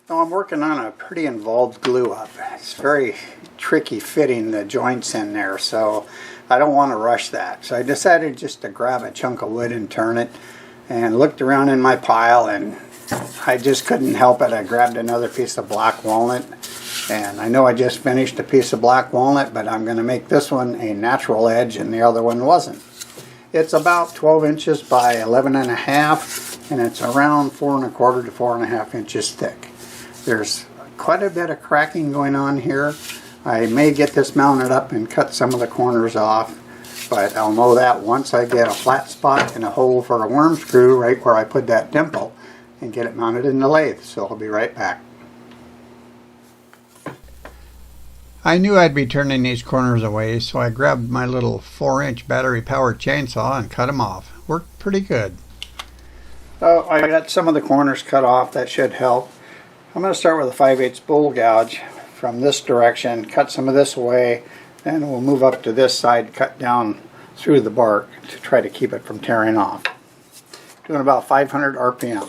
Now I'm working on a pretty involved glue up. It's very tricky fitting the joints in there, so I don't want to rush that. So I decided just to grab a chunk of wood and turn it, and looked around in my pile, and I just couldn't help it. I grabbed another piece of black walnut, and I know I just finished a piece of black walnut, but I'm going to make this one a natural edge and the other one wasn't. It's about 12 inches by 11 and a half, and it's around 4 1/4 to 4 1/2 inches thick. There's quite a bit of cracking going on here. I may get this mounted up and cut some of the corners off, but I'll know that once I get a flat spot and a hole for a worm screw right where I put that dimple and get it mounted in the lathe. So I'll be right back. I knew I'd be turning these corners away, so I grabbed my little 4-inch battery powered chainsaw and cut them off. Worked pretty good. Oh, I got some of the corners cut off. That should help. I'm going to start with a 5/8 bull gouge from this direction, cut some of this away, then we'll move up to this side, cut down through the bark to try to keep it from tearing off. Doing about 500 RPM.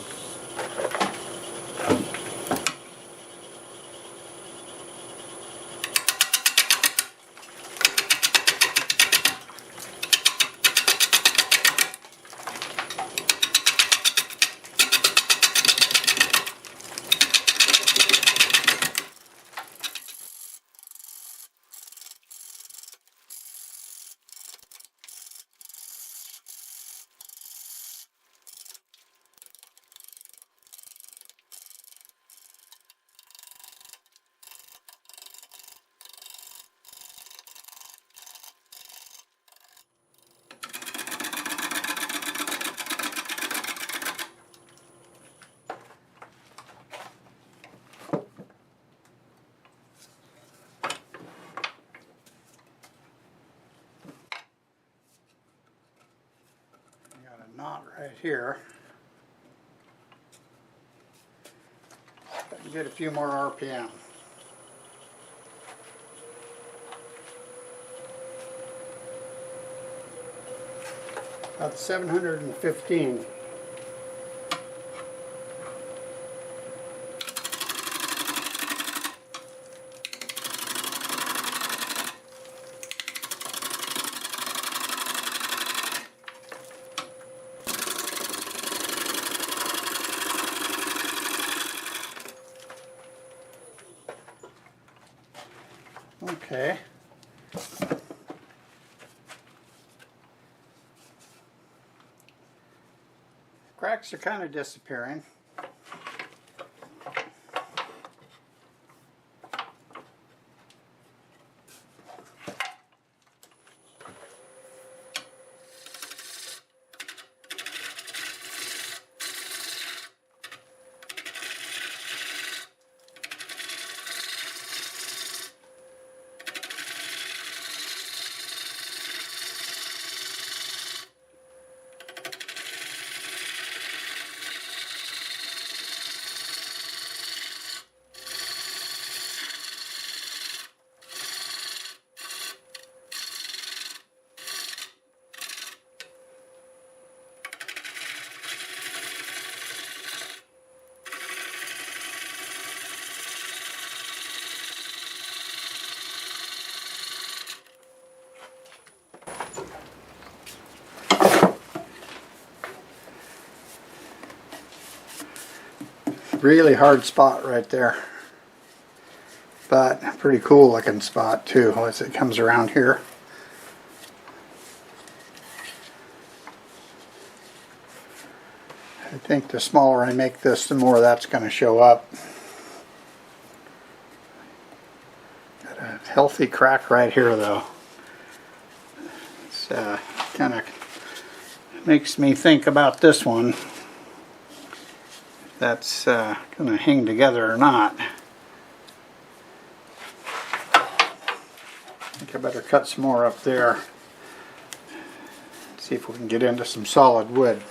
Knot right here. Get a few more RPM. About 715. Okay. Cracks are kind of disappearing. Really hard spot right there, but pretty cool looking spot too as it comes around here. I think the smaller I make this, the more that's going to show up. Got a healthy crack right here though. It's kind of makes me think about this one. That's going to hang together or not. I think I better cut some more up there. See if we can get into some solid wood.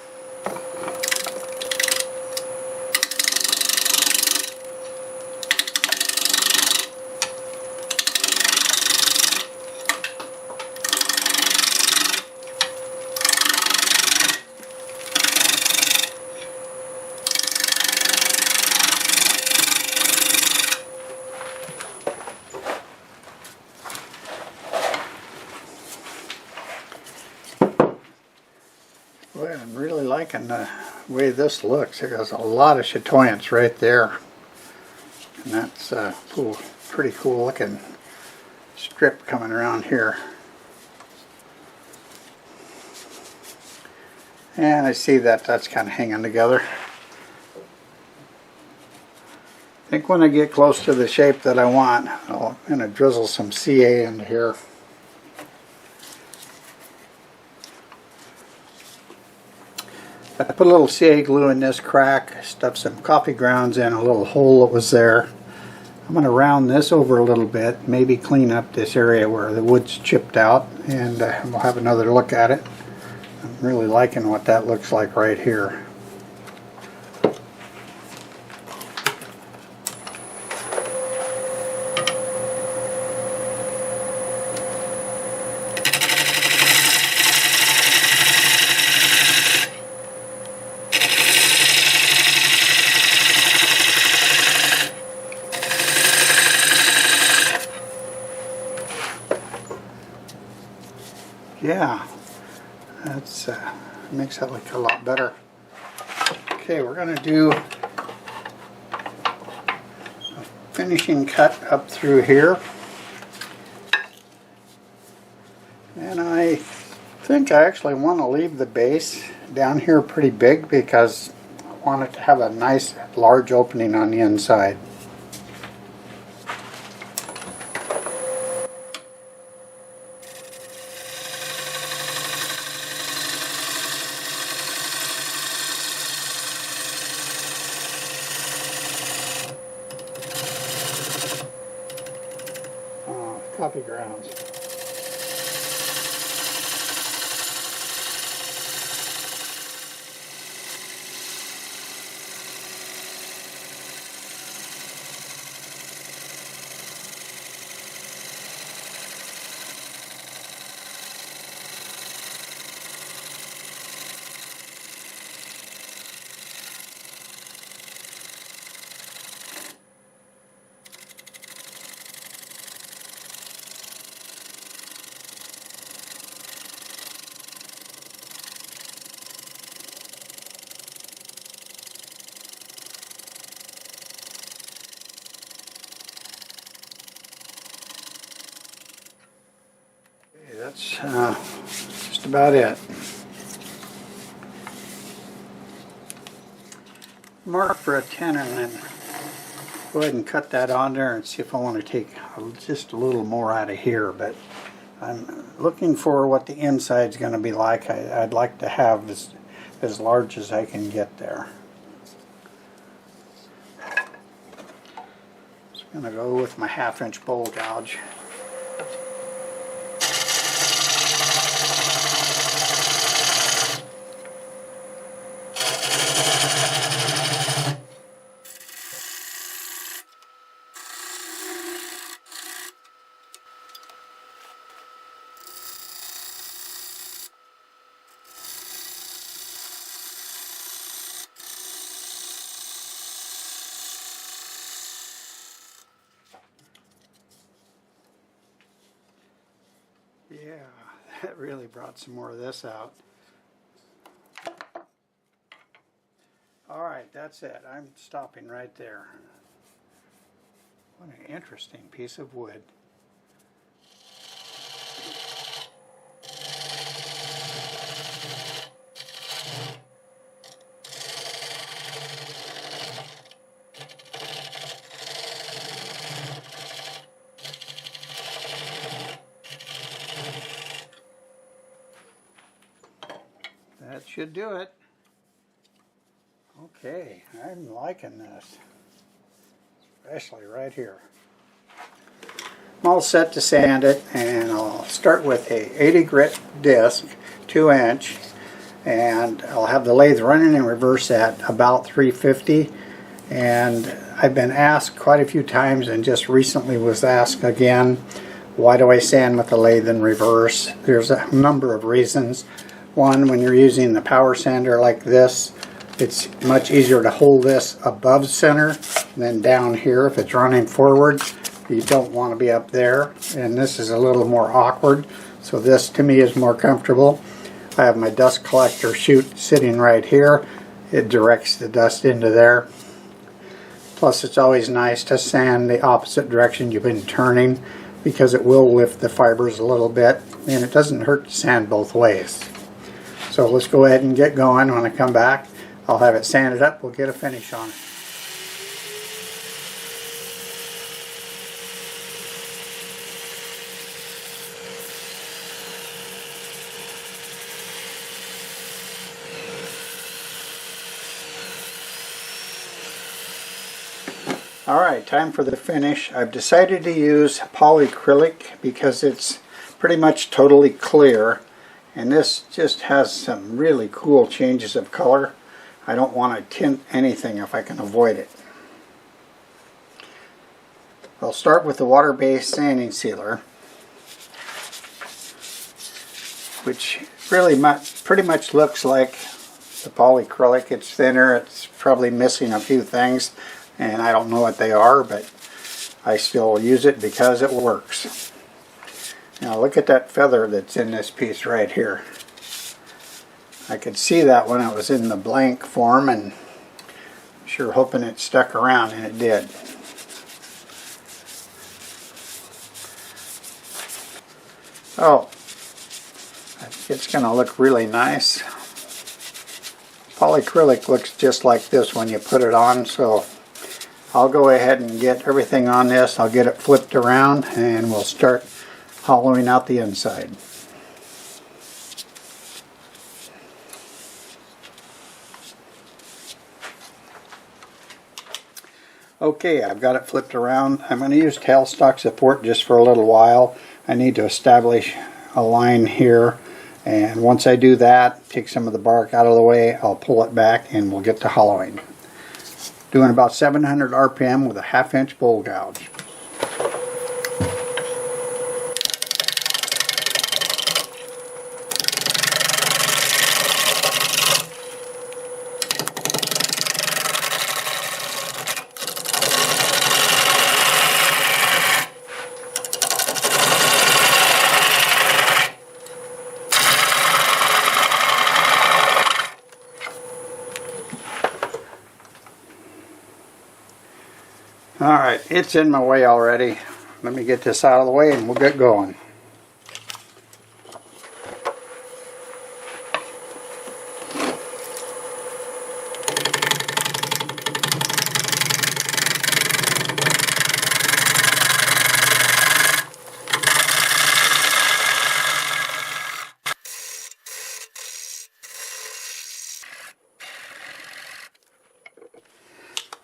I'm really liking the way this looks. There's a lot of chatoyance right there. And that's a pretty cool looking strip coming around here. And I see that that's kind of hanging together. I think when I get close to the shape that I want, I'm going to drizzle some CA into here. I put a little CA glue in this crack, stuffed some coffee grounds in a little hole that was there. I'm going to round this over a little bit, maybe clean up this area where the wood's chipped out, and we'll have another look at it. I'm really liking what that looks like right here. Yeah, that's makes that look a lot better. Okay, we're going to do a finishing cut up through here. And I think I actually want to leave the base down here pretty big because I want it to have a nice large opening on the inside. Coffee grounds. That's just about it. Mark for a 10 and then go ahead and cut that on there and see if I want to take just a little more out of here. But I'm looking for what the inside's going to be like. I'd like to have as large as I can get there. So I'm going to go with my 1/2 inch bowl gouge. Yeah, that really brought some more of this out. Alright, that's it. I'm stopping right there. What an interesting piece of wood. That should do it. Okay, I'm liking this, especially right here. I'm all set to sand it, and I'll start with a 80 grit disc, 2 inch, and I'll have the lathe running in reverse at about 350. And I've been asked quite a few times, and just recently was asked again, why do I sand with the lathe in reverse? There's a number of reasons. One, when you're using the power sander like this, it's much easier to hold this above center than down here. If it's running forward, you don't want to be up there, and this is a little more awkward, so this to me is more comfortable. I have my dust collector chute sitting right here. It directs the dust into there. Plus, it's always nice to sand the opposite direction you've been turning, because it will lift the fibers a little bit, and it doesn't hurt to sand both ways. So let's go ahead and get going. When I come back, I'll have it sanded up. We'll get a finish on it. Alright, time for the finish. I've decided to use Poilycrylic because it's pretty much totally clear, and this just has some really cool changes of color. I don't want to tint anything if I can avoid it. I'll start with the water-based sanding sealer, which really pretty much looks like the Poilycrylic. It's thinner, it's probably missing a few things, and I don't know what they are, but I still use it because it works. Now look at that feather that's in this piece right here. I could see that when it was in the blank form, and I'm sure hoping it stuck around, and it did. Oh, it's going to look really nice. Poilycrylic looks just like this when you put it on, so I'll go ahead and get everything on this. I'll get it flipped around and we'll start hollowing out the inside. Okay, I've got it flipped around. I'm going to use tailstock support just for a little while. I need to establish a line here, and once I do that, take some of the bark out of the way, I'll pull it back and we'll get to hollowing. Doing about 700 RPM with a 1/2 inch bowl gouge. Alright, it's in my way already. Let me get this out of the way and we'll get going.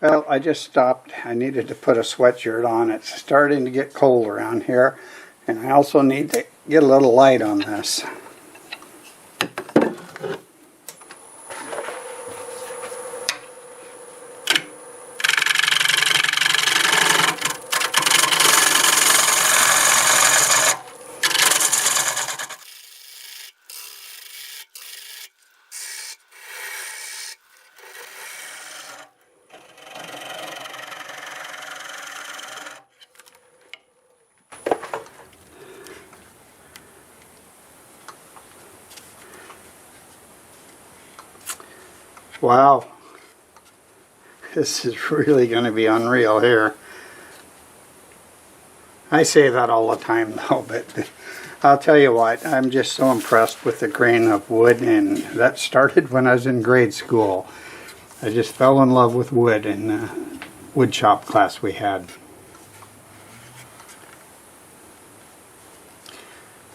Well, I just stopped. I needed to put a sweatshirt on. It's starting to get cold around here, and I also need to get a little light on this. Wow, this is really going to be unreal here. I say that all the time though, but I'll tell you what, I'm just so impressed with the grain of wood, and that started when I was in grade school. I just fell in love with wood in the wood shop class we had.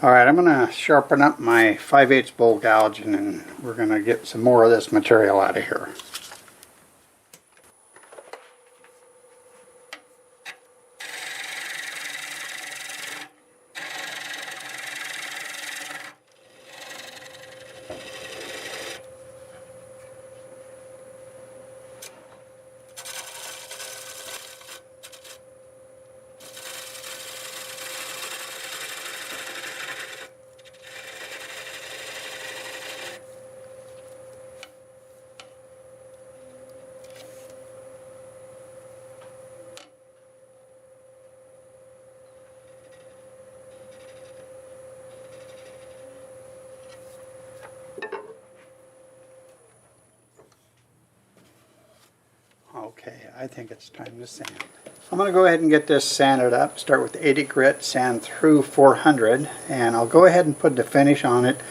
Alright, I'm going to sharpen up my 5/8 bowl gouge, and then we're going to get some more of this material out of here. I think it's time to sand. I'm going to go ahead and get this sanded up. Start with 80 grit, sand through 400, and I'll go ahead and put the finish on it.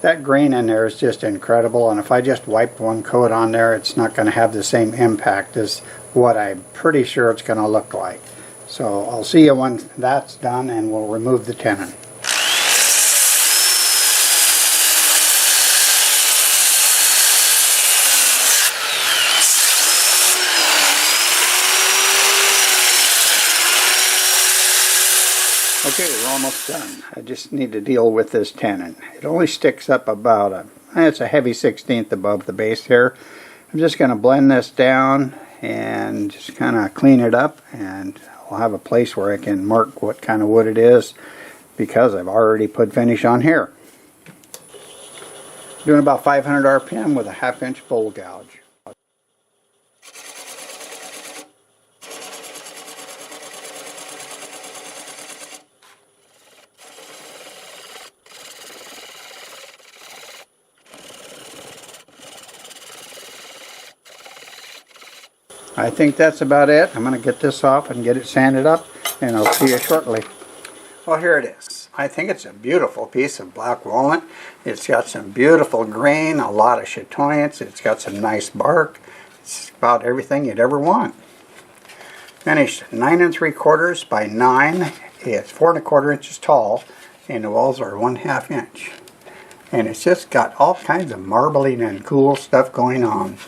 That grain in there is just incredible, and if I just wiped one coat on there, it's not going to have the same impact as what I'm pretty sure it's going to look like. So I'll see you when that's done, and we'll remove the tenon. Okay, we're almost done. I just need to deal with this tenon. It only sticks up about it's a heavy 1/16 above the base here. I'm just going to blend this down and just kind of clean it up, and I'll have a place where I can mark what kind of wood it is because I've already put finish on here. Doing about 500 RPM with a 1/2 inch bowl gouge. I think that's about it. I'm going to get this off and get it sanded up, and I'll see you shortly. Well, here it is. I think it's a beautiful piece of black walnut. It's got some beautiful grain, a lot of chatoyance. It's got some nice bark. It's about everything you'd ever want. Finished 9 3/4 by 9. It's 4 1/4 inches tall, and the walls are 1/2 inch. And it's just got all kinds of marbling and cool stuff going on.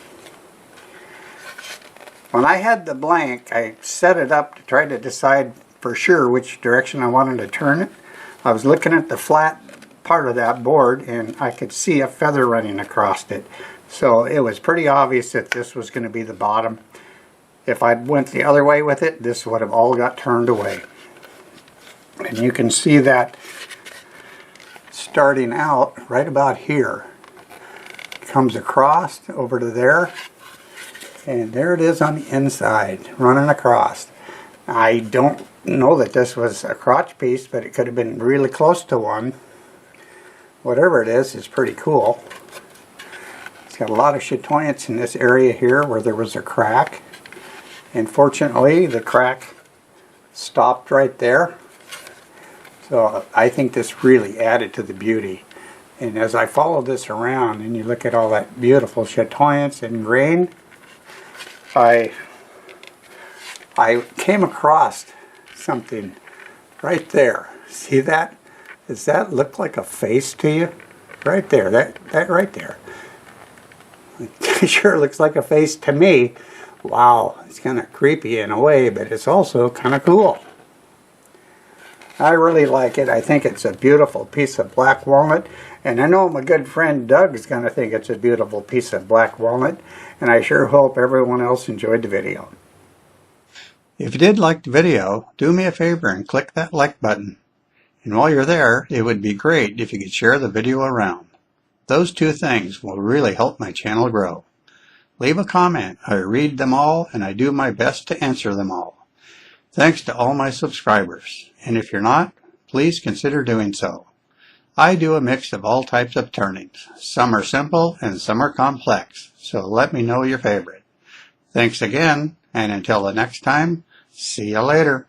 When I had the blank, I set it up to try to decide for sure which direction I wanted to turn it. I was looking at the flat part of that board, and I could see a feather running across it. So it was pretty obvious that this was going to be the bottom. If I went the other way with it, this would have all got turned away. And you can see that starting out right about here. It comes across over to there. And there it is on the inside, running across. I don't know that this was a crotch piece, but it could have been really close to one. Whatever it is, it's pretty cool. It's got a lot of chatoyance in this area here where there was a crack. And fortunately, the crack stopped right there. So I think this really added to the beauty. And as I follow this around and you look at all that beautiful chatoyance and grain, I came across something right there. See that? Does that look like a face to you? Right there, that right there. It sure looks like a face to me. Wow, it's kind of creepy in a way, but it's also kind of cool. I really like it. I think it's a beautiful piece of black walnut. And I know my good friend Doug is going to think it's a beautiful piece of black walnut. And I sure hope everyone else enjoyed the video. If you did like the video, do me a favor and click that like button. And while you're there, it would be great if you could share the video around. Those two things will really help my channel grow. Leave a comment. I read them all, and I do my best to answer them all. Thanks to all my subscribers. And if you're not, please consider doing so. I do a mix of all types of turnings. Some are simple and some are complex, so let me know your favorite. Thanks again, and until the next time, see you later.